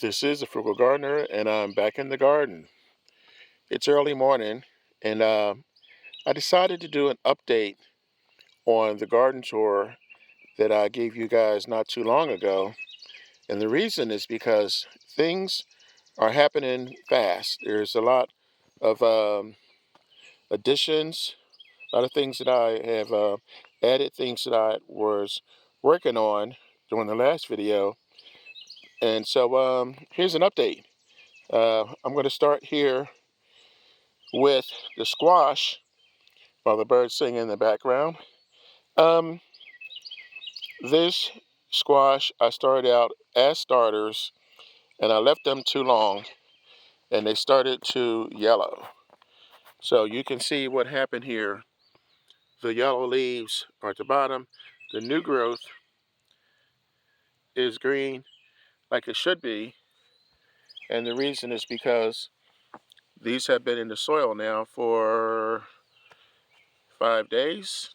This is the Frugal Gardener, and I'm back in the garden. It's early morning, and I decided to do an update on the garden tour that I gave you guys not too long ago. And the reason is because things are happening fast. There's a lot of additions, a lot of things that I have added, things that I was working on during the last video. And so here's an update. I'm going to start here with the squash while the birds sing in the background. Um, this squash, I started out as starters and I left them too long and they started to yellow. So you can see what happened here. The yellow leaves are at the bottom. The new growth is green like it should be. And the reason is because these have been in the soil now for 5 days.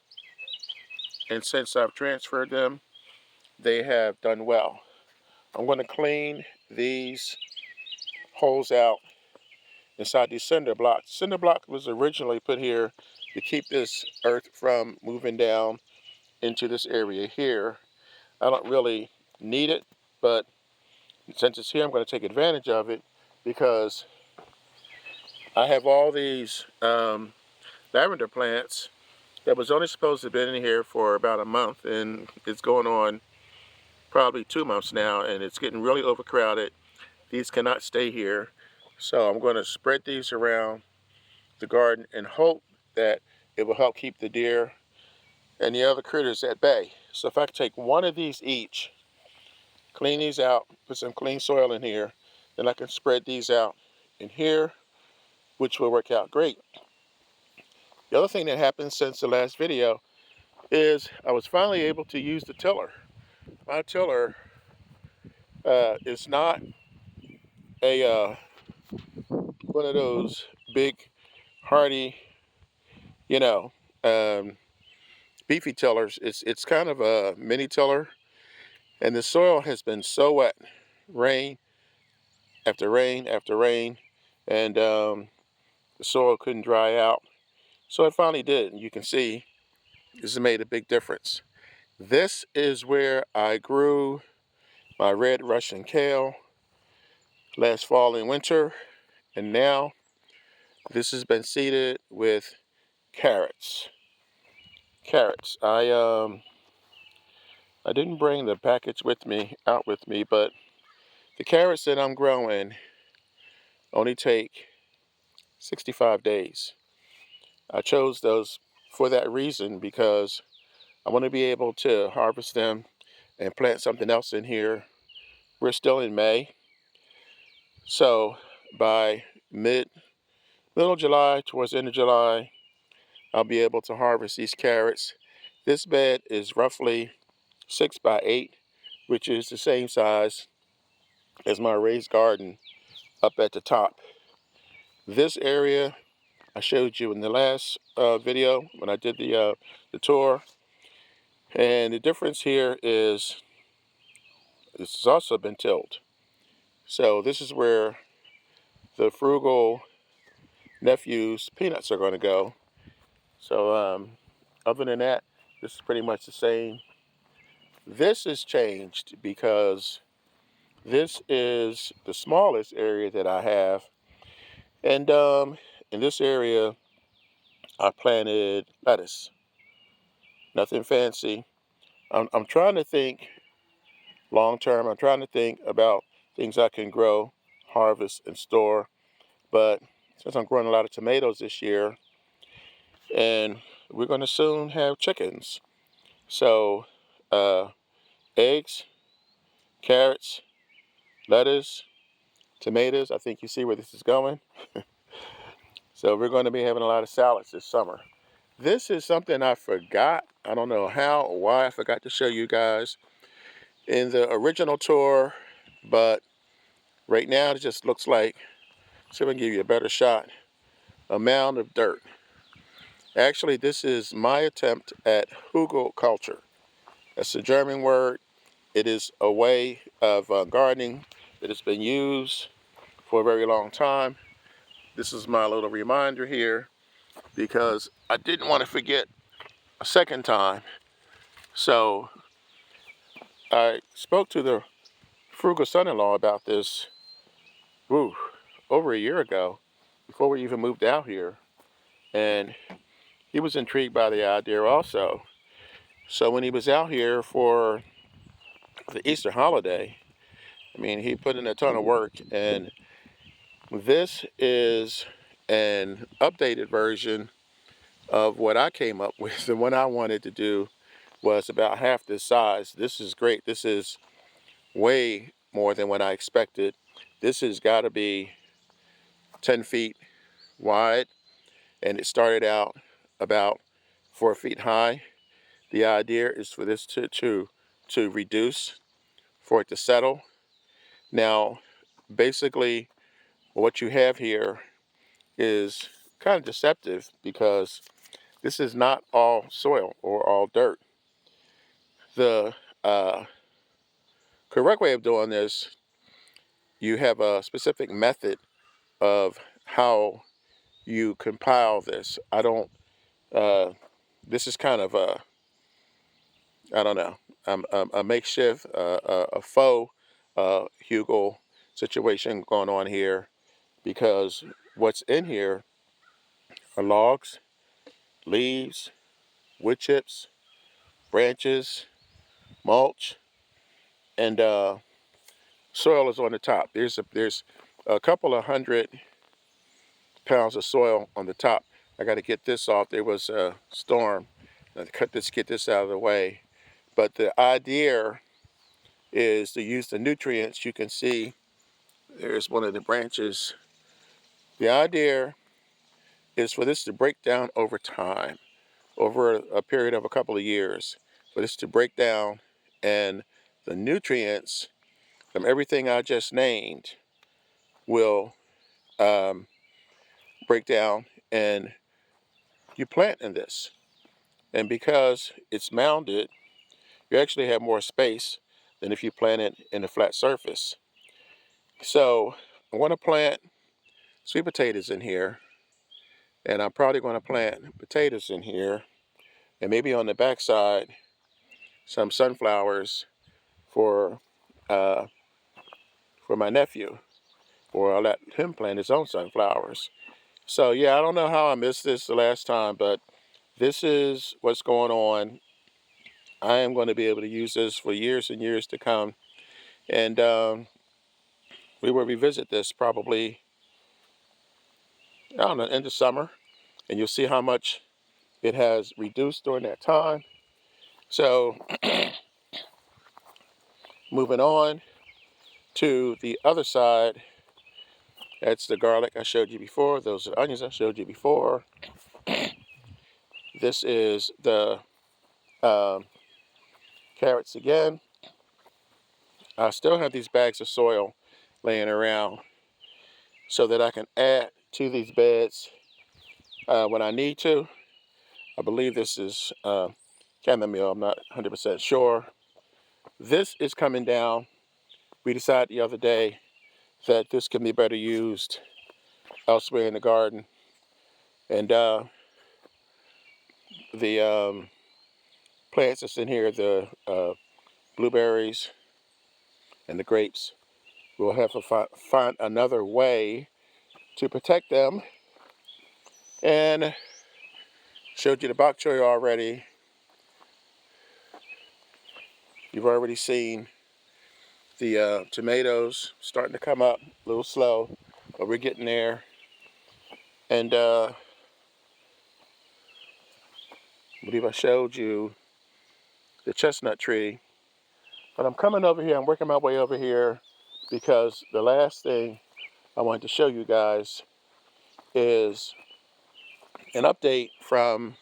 And since I've transferred them, they have done well. I'm going to clean these holes out inside these cinder blocks. Cinder block was originally put here to keep this earth from moving down into this area here. I don't really need it, but since it's here, I'm going to take advantage of it because I have all these lavender plants that was only supposed to have been in here for about a month, and it's going on probably 2 months now, and it's getting really overcrowded. These cannot stay here. So I'm going to spread these around the garden and hope that it will help keep the deer and the other critters at bay. So if I could take one of these each, clean these out, put some clean soil in here, then I can spread these out in here, which will work out great. The other thing that happened since the last video is I was finally able to use the tiller. My tiller is not a one of those big, hardy, you know, um, beefy tillers. It's kind of a mini tiller, and the soil has been so wet, rain after rain after rain, and the soil couldn't dry out. So it finally did, and you can see this has made a big difference. This is where I grew my red Russian kale last fall and winter, and now this has been seeded with carrots. Carrots. I didn't bring the package out with me, but the carrots that I'm growing only take 65 days. I chose those for that reason because I want to be able to harvest them and plant something else in here. We're still in May, so by middle of July, towards the end of July, I'll be able to harvest these carrots. This bed is roughly 6 by 8, which is the same size as my raised garden up at the top. This area I showed you in the last video when I did the tour, and the difference here is this has also been tilled. So this is where the Frugal Nephew's peanuts are going to go. So other than that, this is pretty much the same. This has changed because this is the smallest area that I have, and in this area I planted lettuce. Nothing fancy. I'm trying to think long term. I'm trying to think about things I can grow, harvest, and store. But since I'm growing a lot of tomatoes this year, and we're going to soon have chickens, so eggs, carrots, lettuce, tomatoes. I think you see where this is going. So we're going to be having a lot of salads this summer. This is something I forgot. I don't know how or why I forgot to show you guys in the original tour, but right now it just looks like, see if I can give you a better shot, a mound of dirt. Actually, this is my attempt at hugelkultur. That's a German word. It is a way of gardening that has been used for a very long time. This is my little reminder here because I didn't want to forget a second time. So I spoke to the frugal son-in-law about this over a year ago, before we even moved out here, and he was intrigued by the idea also. So when he was out here for the Easter holiday, I mean, he put in a ton of work, and this is an updated version of what I came up with. And what I wanted to do was about half this size. This is great. This is way more than what I expected. This has got to be 10 feet wide, and it started out about 4 feet high. The idea is for this to reduce, for it to settle. Now, basically, what you have here is kind of deceptive because this is not all soil or all dirt. The correct way of doing this, you have a specific method of how you compile this. I don't, this is kind of I don't know, a makeshift, a faux Hugel situation going on here, because what's in here are logs, leaves, wood chips, branches, mulch, and soil is on the top. There's a couple of 100 pounds of soil on the top. I got to get this off. There was a storm. I cut this, get this out of the way. But the idea is to use the nutrients. You can see there's one of the branches. The idea is for this to break down over time, over a period of a couple of years, for this to break down, and the nutrients from everything I just named will break down, and you plant in this. And because it's mounded, you actually have more space than if you plant it in a flat surface. So I want to plant sweet potatoes in here, and I'm probably going to plant potatoes in here, and maybe on the backside some sunflowers for uh, for my nephew, or I'll let him plant his own sunflowers. So yeah, I don't know how I missed this the last time, but this is what's going on. I am going to be able to use this for years and years to come, and we will revisit this probably, I don't know, in the summer, and you'll see how much it has reduced during that time. So moving on to the other side, that's the garlic I showed you before. Those are the onions I showed you before. This is the um, carrots again. I still have these bags of soil laying around so that I can add to these beds when I need to. I believe this is chamomile. I'm not 100% sure. This is coming down. We decided the other day that this can be better used elsewhere in the garden. And the plants that's in here, the blueberries and the grapes, we'll have to find another way to protect them. And showed you the bok choy already. You've already seen the tomatoes starting to come up, a little slow, but we're getting there. And I believe I showed you the chestnut tree. But I'm coming over here, I'm working my way over here, because the last thing I wanted to show you guys is an update from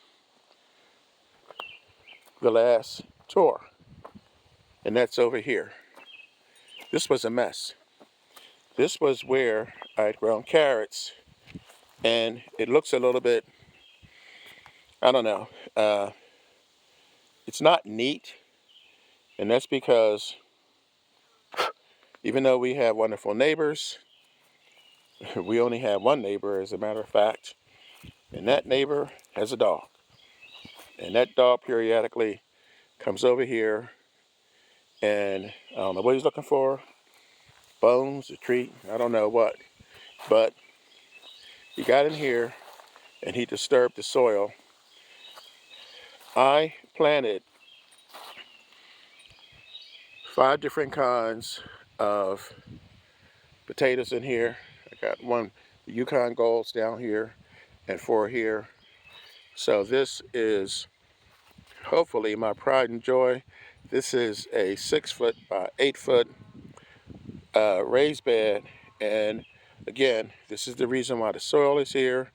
the last tour. And that's over here. This was a mess. This was where I'd grown carrots, and it looks a little bit, I don't know, it's not neat, and that's because Even though we have wonderful neighbors, we only have one neighbor, as a matter of fact, and that neighbor has a dog. And that dog periodically comes over here, and I don't know what he's looking for, bones, a treat, I don't know what, but he got in here and he disturbed the soil. I planted 5 different kinds of potatoes in here. I got one Yukon Golds down here and 4 here. So this is hopefully my pride and joy. This is a 6-foot by 8-foot raised bed, and again, this is the reason why the soil is here.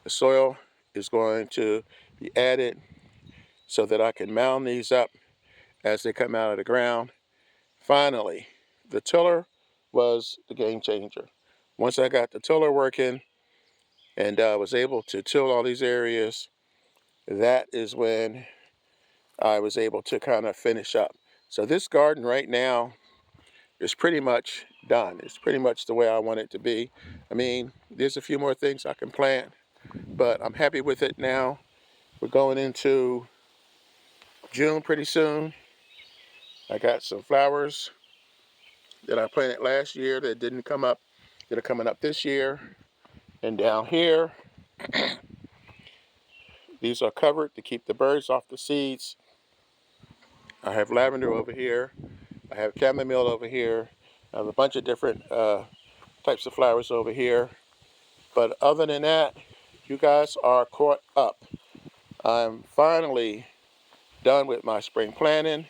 The soil is going to be added so that I can mound these up as they come out of the ground. Finally, the tiller was the game changer. Once I got the tiller working and was able to till all these areas, that is when I was able to kind of finish up. So this garden right now is pretty much done. It's pretty much the way I want it to be. I mean, there's a few more things I can plant, but I'm happy with it now. We're going into June pretty soon. I got some flowers that I planted last year that didn't come up, that are coming up this year. And down here, these are covered to keep the birds off the seeds. I have lavender over here. I have chamomile over here. I have a bunch of different types of flowers over here. But other than that, you guys are caught up. I'm finally done with my spring planting.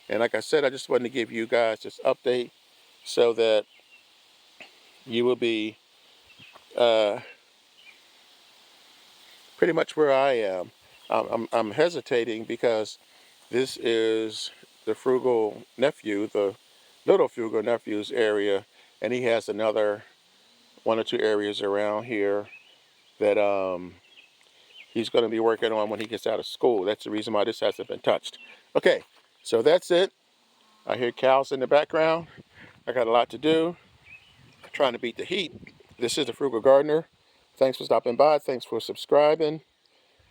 And like I said, I just wanted to give you guys this update so that you will be pretty much where I am. I'm hesitating because this is the Frugal Nephew, the little Frugal Nephew's area, and he has another 1 or 2 areas around here that he's going to be working on when he gets out of school. That's the reason why this hasn't been touched. Okay, so that's it. I hear cows in the background. I got a lot to do. I'm trying to beat the heat. This is the Frugal Gardener. Thanks for stopping by. Thanks for subscribing.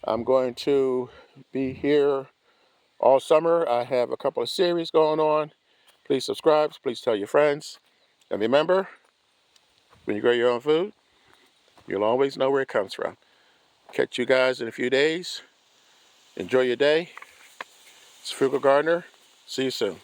I'm going to be here all summer. I have a couple of series going on. Please subscribe. Please tell your friends. And remember, when you grow your own food, you'll always know where it comes from. Catch you guys in a few days. Enjoy your day. It's Frugal Gardener. See you soon.